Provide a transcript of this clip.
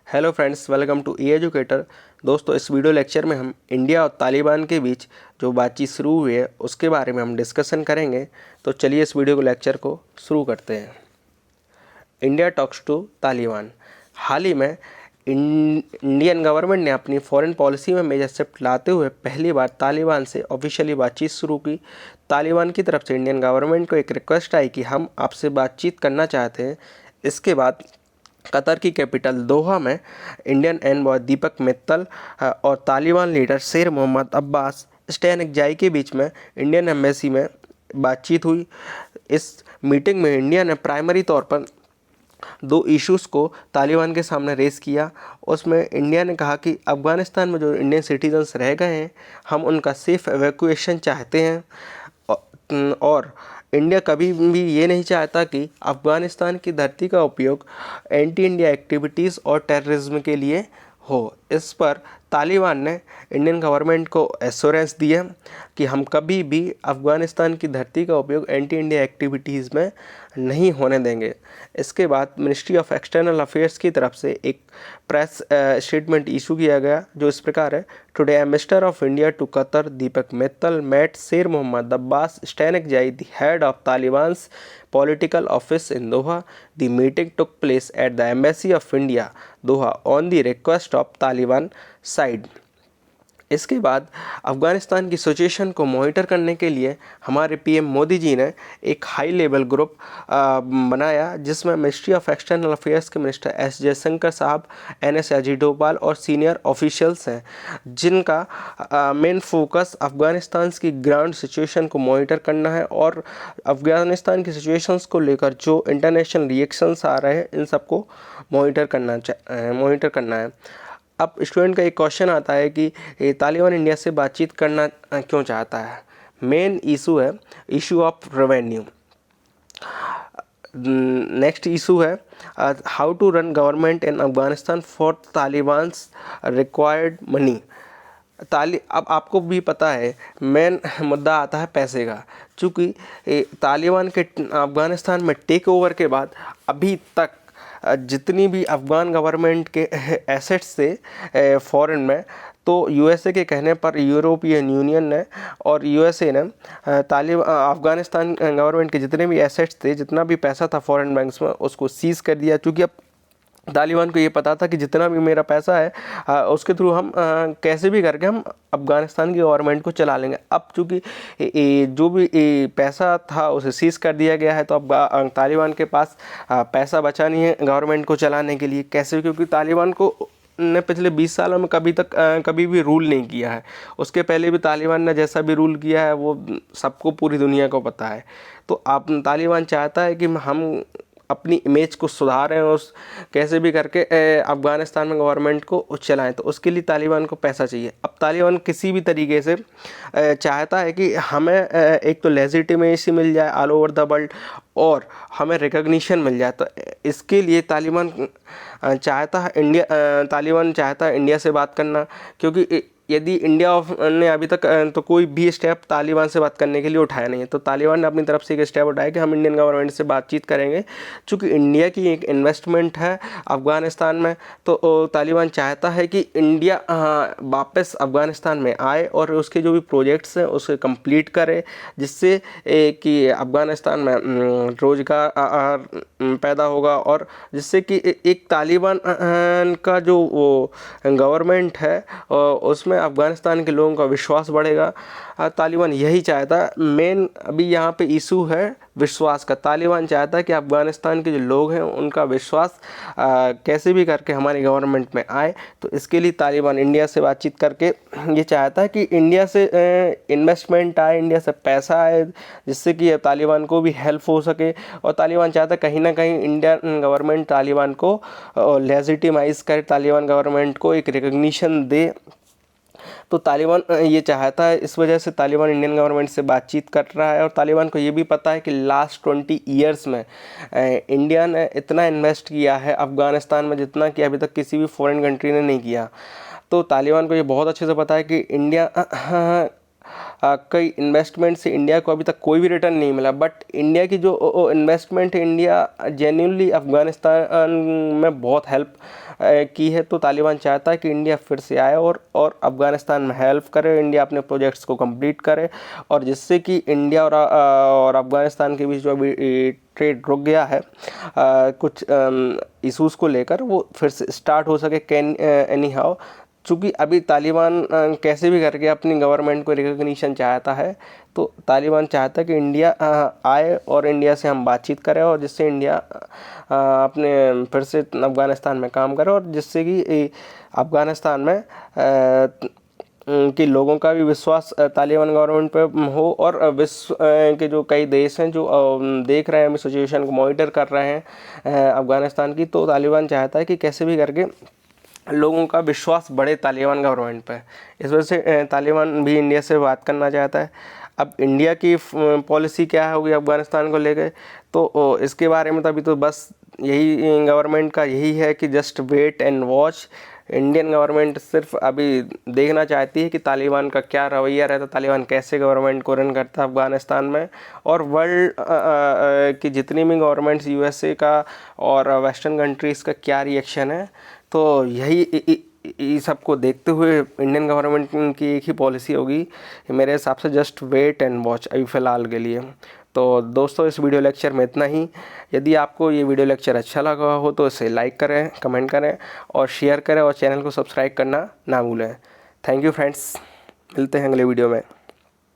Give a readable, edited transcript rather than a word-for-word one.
Hello friends, welcome to E educator. दोस्तों, इस video lecture में हम इंडिया और तालिबान के बीच जो बातचीत शुरू हुई है उसके बारे में हम डिस्कशन करेंगे। तो चलिए इस वीडियो को लेक्चर को शुरू करते हैं। India talks to Taliban. हाल ही में इंडियन गवर्नमेंट ने अपनी फॉरेन पॉलिसी में मेजर शिफ्ट लाते हुए पहली बार तालिबान से ऑफिशियली बातचीत शुरू की। तालिबान की तरफ से इंडियन गवर्नमेंट को एक रिक्वेस्ट आई कि हम आपसे बातचीत करना चाहते हैं। इसके बाद कतर की कैपिटल दोहा में इंडियन एनवॉय दीपक मित्तल और तालिबान लीडर शेर मोहम्मद अब्बास स्टैनिकजाई के बीच में इंडियन एम्बेसी में बातचीत हुई। इस मीटिंग में इंडिया ने प्राइमरी तौर पर दो इश्यूज़ को तालिबान के सामने रेस किया। उसमें इंडिया ने कहा कि अफ़गानिस्तान में जो इंडियन सिटीजन्स रह गए हैं, हम उनका सेफ एवैक्यूएशन चाहते हैं और इंडिया कभी भी ये नहीं चाहता कि अफ़गानिस्तान की धरती का उपयोग एंटी इंडिया एक्टिविटीज़ और टेररिज्म के लिए हो। इस पर तालिबान ने इंडियन गवर्नमेंट को एश्योरेंस दिया कि हम कभी भी अफ़गानिस्तान की धरती का उपयोग एंटी इंडिया एक्टिविटीज़ में नहीं होने देंगे। इसके बाद मिनिस्ट्री ऑफ एक्सटर्नल अफेयर्स की तरफ से एक प्रेस स्टेटमेंट इशू किया गया जो इस प्रकार है। Today ambassador of India to Qatar Deepak Mittal met Sher Mohammad Abbas Stanikzai the head of Taliban's political office in Doha. The meeting took place at the Embassy of India, Doha, on the request of Taliban side. इसके बाद अफ़गानिस्तान की situation को monitor करने के लिए हमारे PM Modi ji ने एक हाई लेवल ग्रुप बनाया जिसमें मिनिस्ट्री ऑफ एक्सटर्नल अफेयर्स के मिनिस्टर एस जयशंकर साहब, एनएस अजीत डोभाल और सीनियर ऑफिशियल्स हैं, जिनका मेन फोकस अफ़गानिस्तान की ग्राउंड सिचुएशन को मॉनिटर करना है और अफ़गानिस्तान की सिचुएशंस को लेकर जो इंटरनेशनल रिएक्शंस आ रहे हैं इन सबको मॉनिटर करना है। अब स्टूडेंट का एक क्वेश्चन आता है कि तालिबान इंडिया से बातचीत करना क्यों चाहता है। मेन इशू है issue of revenue. Next issue है how to run government in Afghanistan for Talibans required money. अब आपको भी पता है मेन मुद्दा आता है पैसे का, चूँकि तालिबान के अफ़गानिस्तान में टेक ओवर के बाद अभी तक जितनी भी अफ़गान गवर्नमेंट के एसेट्स थे फॉरेन में, तो यूएसए के कहने पर यूरोपियन यूनियन ने और यूएसए ने अफ़गानिस्तान गवर्नमेंट के जितने भी एसेट्स थे, जितना भी पैसा था फॉरेन बैंक्स में, उसको सीज़ कर दिया। चूँकि अब तालिबान को ये पता था कि जितना भी मेरा पैसा है उसके थ्रू हम कैसे भी करके हम अफ़गानिस्तान की गवर्नमेंट को चला लेंगे। अब चूँकि जो भी पैसा था उसे सीज़ कर दिया गया है, तो अब तालिबान के पास पैसा बचा नहीं है गवर्नमेंट को चलाने के लिए। कैसे? क्योंकि तालिबान को ने पिछले 20 सालों में कभी भी रूल नहीं किया है। उसके पहले भी तालिबान ने जैसा भी रूल किया है वो सबको, पूरी दुनिया को पता है। तो आप तालिबान चाहता है कि हम अपनी इमेज को सुधारें और कैसे भी करके अफ़गानिस्तान में गवर्नमेंट को चलाएं, तो उसके लिए तालिबान को पैसा चाहिए। अब तालिबान किसी भी तरीके से चाहता है कि हमें एक तो लेजिटिमेसी मिल जाए ऑल ओवर द वर्ल्ड और हमें रिकग्निशन मिल जाए। तो इसके लिए तालिबान चाहता है इंडिया से बात करना, क्योंकि यदि इंडिया ने अभी तक तो कोई भी स्टेप तालिबान से बात करने के लिए उठाया नहीं है, तो तालिबान ने अपनी तरफ से एक स्टेप उठाया कि हम इंडियन गवर्नमेंट से बातचीत करेंगे। चूँकि इंडिया की एक इन्वेस्टमेंट है अफ़गानिस्तान में, तो तालिबान चाहता है कि इंडिया वापस अफ़गानिस्तान में आए और उसके जो भी प्रोजेक्ट्स हैं उसे कंप्लीट करे, जिससे कि अफ़गानिस्तान में रोज़गार पैदा होगा और जिससे कि एक तालिबान का जो वो गवर्नमेंट है उसमें अफ़गानिस्तान के लोगों का विश्वास बढ़ेगा। तालिबान यही चाहता है। मेन अभी यहाँ पे इशू है विश्वास का। तालिबान चाहता है कि अफ़गानिस्तान के जो लोग हैं उनका विश्वास कैसे भी करके हमारी गवर्नमेंट में आए। तो इसके लिए तालिबान इंडिया से बातचीत करके ये चाहता है कि इंडिया से इन्वेस्टमेंट आए, इंडिया से पैसा आए, जिससे कि तालिबान को भी हेल्प हो सके। और तालिबान चाहता है कहीं ना कहीं इंडियन गवर्नमेंट तालिबान को लेजिटिमाइज़ करे, तालिबान गवर्नमेंट को एक रिकग्निशन दे। तो तालिबान ये चाहता है, इस वजह से तालिबान इंडियन गवर्नमेंट से बातचीत कर रहा है। और तालिबान को ये भी पता है कि लास्ट 20 ईयर्स में इंडिया ने इतना इन्वेस्ट किया है अफ़गानिस्तान में जितना कि अभी तक किसी भी फॉरेन कंट्री ने नहीं किया। तो तालिबान को ये बहुत अच्छे से पता है कि इंडिया कई इन्वेस्टमेंट से इंडिया को अभी तक कोई भी रिटर्न नहीं मिला, बट इंडिया की जो इन्वेस्टमेंट है, इंडिया जेन्युइनली अफ़गानिस्तान में बहुत हेल्प की है। तो तालिबान चाहता है कि इंडिया फिर से आए और अफ़गानिस्तान में हेल्प करे, इंडिया अपने प्रोजेक्ट्स को कंप्लीट करे, और जिससे कि इंडिया और अफ़गानिस्तान के बीच जो अभी ट्रेड रुक गया है कुछ इश्यूज़ को लेकर, वो फिर से स्टार्ट हो सके कैन एनी हाउ। चूँकि अभी तालिबान कैसे भी करके अपनी गवर्नमेंट को रिकॉग्निशन चाहता है, तो तालिबान चाहता है कि इंडिया आए और इंडिया से हम बातचीत करें, और जिससे इंडिया अपने फिर से अफ़गानिस्तान में काम करे, और जिससे कि अफ़गानिस्तान में कि लोगों का भी विश्वास तालिबान गवर्नमेंट पे हो, और विश्व के जो कई देश हैं जो देख रहे हैं, सिचुएशन को मॉनिटर कर रहे हैं अफ़गानिस्तान की, तो तालिबान चाहता है कि कैसे भी करके लोगों का विश्वास बढ़े तालिबान गवर्नमेंट पे। इस वजह से तालिबान भी इंडिया से बात करना चाहता है। अब इंडिया की पॉलिसी क्या होगी अफ़गानिस्तान को लेकर, तो इसके बारे में तो अभी तो बस यही गवर्नमेंट का यही है कि just wait and watch. Indian government सिर्फ अभी देखना चाहती है कि तालिबान का क्या रवैया रहता, तालिबान कैसे गवर्नमेंट को रन करता है अफ़गानिस्तान में, और वर्ल्ड की जितनी भी गवर्नमेंट्स, यूएसए का और वेस्टर्न कंट्रीज़ का क्या रिएक्शन है। तो यही सबको देखते हुए इंडियन गवर्नमेंट की एक ही पॉलिसी होगी मेरे हिसाब से, जस्ट वेट एंड वॉच अभी फ़िलहाल के लिए। तो दोस्तों, इस वीडियो लेक्चर में इतना ही। यदि आपको ये वीडियो लेक्चर अच्छा लगा हो तो इसे लाइक करें, कमेंट करें और शेयर करें, और चैनल को सब्सक्राइब करना ना भूलें। थैंक यू फ्रेंड्स, मिलते हैं अगले वीडियो में।